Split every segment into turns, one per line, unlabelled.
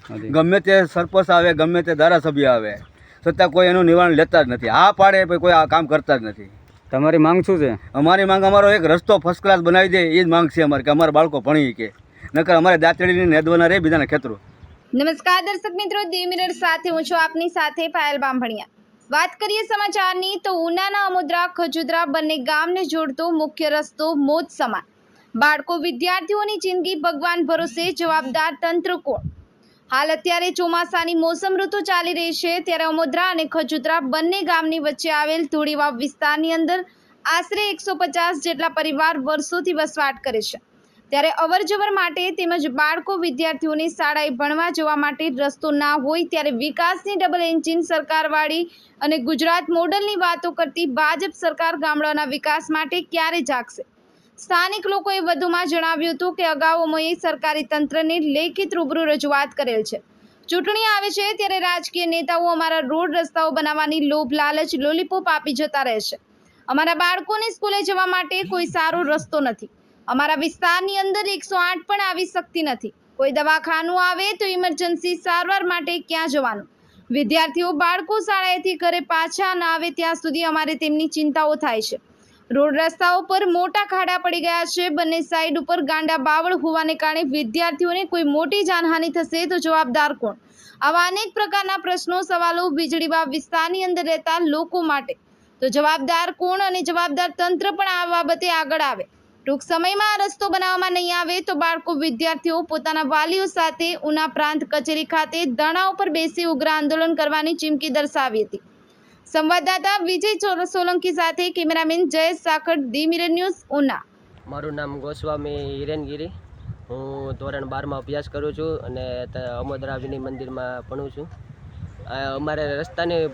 ગમે તે સરપંચ આવે, ગમે તે ધારાસભ્ય આવે, છતાં કોઈ એનું નિવારણ લેતા જ નથી. આ પાડે પછી કોઈ આ કામ કરતા જ નથી.
તમારી માંગ શું છે?
અમારી માંગ અમારો એક રસ્તો ફર્સ્ટ ક્લાસ બનાવી દે એ જ માંગ છે અમારે, કે અમારા બાળકો ભણી કે નકર અમારે દાંતડીને નેદવાના રહે બીજાના ખેતરો.
નમસ્કાર દર્શક મિત્રો, દી મિરર સાથે હું છું આપની સાથે પાયલ બામભણિયા. વાત કરીએ સમાચારની તો ઉનાના અમોદરા ખજુદરા બંને ગામને જોડતો મુખ્ય રસ્તો મોત સમાન. બાળકો વિદ્યાર્થીઓની જિંદગી ભગવાન ભરોસે, જવાબદાર તંત્ર કોણ? હાલ અત્યારે ચોમાસાની મોસમ ઋતુ ચાલી રહી છે, ત્યારે અમોદરા અને ખજુદરા બંને ગામની વચ્ચે આવેલ ધોળીવાવ વિસ્તારની અંદર આશરે 150 જેટલા પરિવાર વર્ષોથી વસવાટ કરે છે. ત્યારે અવરજવર માટે તેમજ બાળકો વિદ્યાર્થીઓને શાળાએ ભણવા જવા માટે રસ્તો ના હોય ત્યારે વિકાસની ડબલ એન્જિન સરકારવાળી અને ગુજરાત મોડલની વાતો કરતી ભાજપ સરકાર ગામડાના વિકાસ માટે ક્યારે જાગશે? સ્થાનિક લોકોએ વધુમાં જણાવ્યું હતું કે અગાઉ અમોએ સરકારી તંત્રને લેખિત રૂબરૂ રજૂઆત કરેલ છે. ચૂંટણી આવે છે ત્યારે રાજકીય નેતાઓ અમારા રોડ રસ્તાઓ બનાવવાની લોભ લાલચ લોલીપોપ આપી જતા રહે છે. અમારા બાળકોને સ્કૂલે જવા માટે કોઈ સારો રસ્તો નથી. અમારા વિસ્તારની અંદર 108 પણ આવી શકતી નથી. કોઈ દવાખાનું આવે તો ઇમરજન્સી સારવાર માટે ક્યાં જવાનું? વિદ્યાર્થીઓ બાળકો શાળાએથી ઘરે પાછા ન આવે ત્યાં સુધી અમારે તેમની ચિંતાઓ થાય છે. રોડ રસ્તાઓ પર મોટા ખાડા પડી ગયા છે. બંને સાઈડ ઉપર ગાંડા બાવળ હોવાને કારણે વિદ્યાર્થીઓને કોઈ મોટી જાનહાનિ થશે તો જવાબદાર કોણ? આવા અનેક પ્રકારના પ્રશ્નો, સવાલો વીજળીવાવ વિસ્તારની અંદર રહેતા લોકો માટે તો જવાબદાર કોણ અને જવાબદાર તંત્ર પણ આ બાબતે આગળ આવે. ટૂંક સમયમાં આ રસ્તો બનાવવામાં નહીં આવે તો બાળકો વિદ્યાર્થીઓ પોતાના વાલીઓ સાથે ઉના પ્રાંત કચેરી ખાતે ધરણા ઉપર બેસી ઉગ્ર આંદોલન કરવાની ચીમકી દર્શાવી હતી. સંવાદદાતા વિજય સોલંકી સાથે કેમેરામેન જયેશ સાખડ, દી મિરર ન્યૂઝ, ઉના.
મારું નામ ગોસ્વામી હિરેનગીરી. હું ધોરણ 12માં અભ્યાસ કરું છું અને અમોદરા વિની મંદિરમાં ભણું છું. અમારે રસ્તાની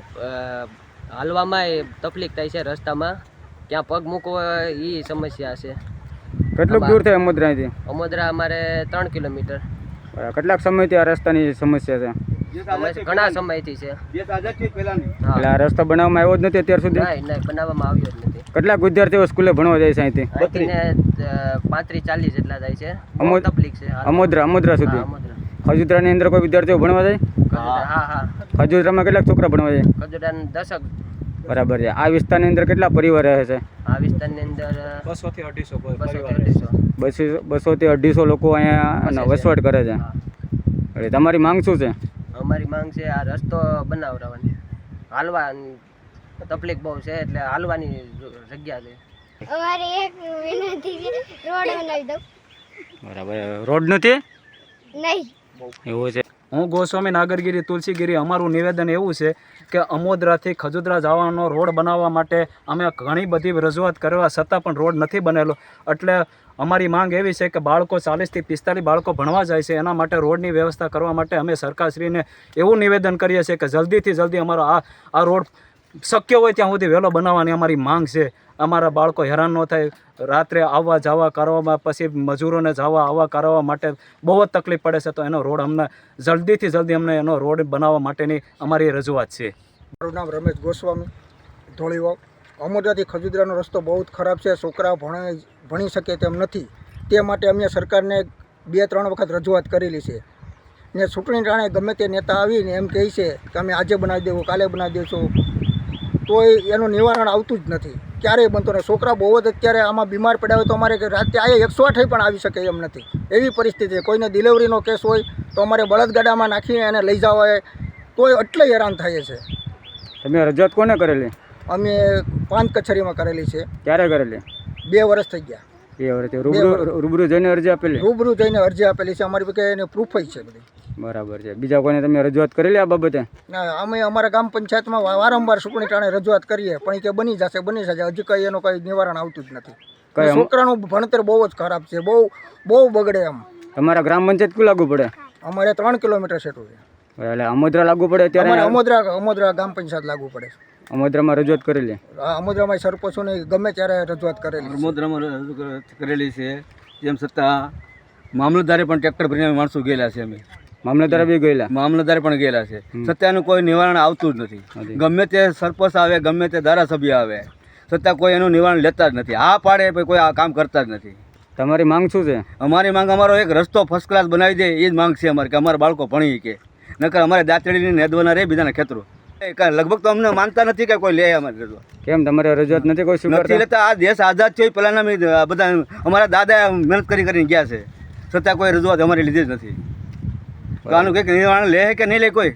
હાલવામાં તકલીફ થાય છે. રસ્તામાં ક્યાં પગ મૂકવો એ સમસ્યા છે.
કેટલું દૂર થાય અમોદરાથી?
અમોદરા અમારે 3 કિલોમીટર.
કેટલાક સમયથી આ રસ્તાની સમસ્યા છે?
ઘણા સમયથી છે.
એટલે આ રસ્તો બનાવવામાં આવ્યો જ નથી અત્યાર સુધી?
નહીં, બનાવવામાં આવ્યો જ નથી.
કેટલાક વિદ્યાર્થીઓ સ્કૂલે ભણવા જાય છે અહીંથી?
35-40 જેટલા જાય છે. બહુ તકલીફ છે.
અમોદરા સુધી? ખજુદરાની અંદર કોઈ વિદ્યાર્થીઓ ભણવા જાય?
હા.
ખજુદરામાં કેટલાક છોકરા ભણવા જાય?
ખજુદરા 10.
બરાબર છે. આ વિસ્તારની અંદર કેટલા પરિવાર રહે છે?
આ વિસ્તારની અંદર
200 થી 250 લોકો અહીંયા વસવાટ કરે છે. એટલે તમારી માંગ શું છે?
અમારી માંગ છે આ રસ્તો બનાવવાની. હાલવા તકલીફ બહુ છે, એટલે હાલવાની જગ્યા છે.
અમારી એક વિનંતી છે, રોડ બનાવી દો.
બરાબર. રોડ નથી?
નહીં.
એવું છે.
હું ગોસ્વામી નાગરગીરી તુલસીગીરી. અમારું નિવેદન એવું છે કે અમોદરાથી ખજુદરા જવાનો રોડ બનાવવા માટે અમે ઘણી બધી રજૂઆત કરવા છતાં પણ રોડ નથી બનેલો. એટલે અમારી માંગ એવી છે કે બાળકો 40 થી 45 બાળકો ભણવા જાય છે, એના માટે રોડની વ્યવસ્થા કરવા માટે અમે સરકારશ્રીને એવું નિવેદન કરીએ છીએ કે જલ્દીથી જલ્દી અમારો આ રોડ શક્ય હોય ત્યાં સુધી વહેલો બનાવવાની અમારી માંગ છે. અમારા બાળકો હેરાન ન થાય. રાત્રે આવવા જવા કરવામાં, પછી મજૂરોને જવા આવવા કરવા માટે બહુ જ તકલીફ પડે છે. તો એનો રોડ અમને જલ્દીથી જલ્દી અમને એનો રોડ બનાવવા માટેની અમારી રજૂઆત છે.
મારું નામ રમેશ ગોસ્વામી, ધોળીવાવ. અમોદરાથી ખજુદરાનો રસ્તો બહુ જ ખરાબ છે. છોકરા ભણી શકે તેમ નથી. તે માટે અમે સરકારને 2-3 વખત રજૂઆત કરેલી છે ને ચૂંટણી ટાણે ગમે તે નેતા આવીને એમ કહે છે કે અમે આજે બનાવી દેવું, કાલે બનાવી દઈશું, તોય એનું નિવારણ આવતું જ નથી. ક્યારેય બનતો નહીં. છોકરા બહુ જ અત્યારે આમાં બીમાર પડ્યા હોય તો અમારે રાતે આ 108 પણ આવી શકે એમ નથી. એવી પરિસ્થિતિ છે. કોઈને ડિલિવરીનો કેસ હોય તો અમારે બળદગાડામાં નાખીને એને લઈ જવા હોય તોય એટલે હેરાન થાય છે.
તમે રજૂઆત કોને કરેલી?
અમે પ્રાંત કચેરીમાં કરેલી છે.
ક્યારે કરેલી?
2 વર્ષ થઈ ગયા.
2 વર્ષથી રૂબરૂ જઈને અરજી આપેલી?
રૂબરૂ જઈને અરજી આપેલી છે. અમારી પાસે એને પ્રૂફ છે બધી.
બરાબર છે. બીજા કોઈને તમે રજૂઆત કરેલી આ બાબતે?
ના, અમે અમારા ગ્રામ પંચાયતમાં વારંવાર ચૂંટણી ટાણે રજૂઆત કરીએ પણ કે બની જશે. હજી કંઈ એનું કંઈ નિવારણ આવતું જ નથી. છોકરાનું ભણતર બહુ જ ખરાબ છે. બહુ બગડે એમ.
તમારા ગ્રામ પંચાયત ક્યાં લાગુ પડે?
અમારે 3 કિલોમીટર સેટું છે.
એટલે અમોદરા લાગુ પડે ત્યારે?
અમોદરા ગ્રામ પંચાયત લાગુ પડે.
અમોદરામાં રજૂઆત કરેલી?
અમોદરામાં સરપંચોને ગમે ત્યારે રજૂઆત કરેલી.
અમોદરામાં રજૂઆત કરેલી છે. તેમ છતાં મામલતદારે પણ ટ્રેક્ટર ભરીને માણસો ગયેલા છે. અમે
મામલતદાર બી ગયેલા?
મામલતદારે પણ ગયેલા છે. છતાં કોઈ નિવારણ આવતું જ નથી. ગમે તે સરપંચ આવે, ગમે તે ધારાસભ્ય આવે, છતાં કોઈ એનું નિવારણ લેતા જ નથી. આ પાડે પછી કોઈ આ કામ કરતા જ નથી.
તમારી માંગ શું છે?
અમારી માંગ અમારો એક રસ્તો ફર્સ્ટ ક્લાસ બનાવી દે એ જ માંગ છે અમારે, કે અમારા બાળકો ભણી કે નકર અમારે દાંતડીને નેદવાના રહે બીજાના ખેતરો. લગભગ તો અમને માનતા નથી કે કોઈ લે અમારી રજૂઆત.
કેમ તમારે રજૂઆત નથી કોઈ
નથી
સ્વીકારતા?
લેતા. આ દેશ આઝાદ છે પહેલાના બધા અમારા દાદા મહેનત કરીને ગયા છે, છતાં કોઈ રજૂઆત અમારી લીધી જ નથી. તો આનું કંઈક નિર્ણય લે કે નહીં લે કોઈ?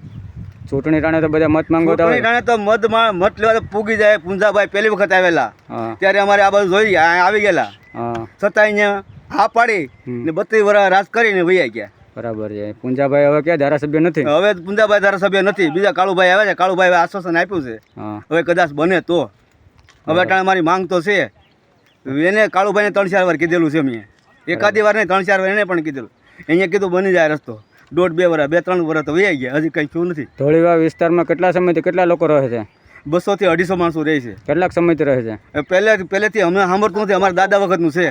ચૂંટણી ટાણે તો બધા મત માંગવા
ચૂંટણી ટાણે તો મત લેવા તો પૂગી જાય. પુંજાભાઈ પહેલી વખત આવેલા
હા
ત્યારે અમારે આ બાજુ જોઈ આવી ગયેલા,
હા
છતાં અહીંયા હા પાડી ને 32 વર્ષ રાજ કરીને વૈયા ગયા.
બરાબર છે. પૂંજાભાઈ હવે ક્યાં ધારાસભ્ય નથી?
હવે પુંજાભાઈ ધારાસભ્ય નથી, બીજા કાળુભાઈ આવે છે. કાળુભાઈ હવે આશ્વાસન આપ્યું છે,
હા
હવે કદાચ બને તો. હવે અટાણે મારી માંગ તો છે, એને કાળુભાઈને 3-4 વાર કીધેલું છે મેં, એકાદી વાર નહીં 3-4 વાર એને પણ કીધેલું. અહીંયા કીધું બની જાય રસ્તો, 1.5-2 વર્ષ 2-3 વર્ષ તો વૈયા ગયા, હજી કંઈ થયું નથી.
ધોળીવા વિસ્તારમાં કેટલા સમયથી કેટલા લોકો રહે છે?
200 થી 250 માણસો રહે છે.
કેટલાક સમયથી રહે છે?
પહેલેથી અમે સાંભળતું નથી, અમારા દાદા વખતનું છે.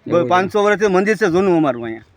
500 વર્ષથી મંદિર છે જૂનું અમારું અહીંયા.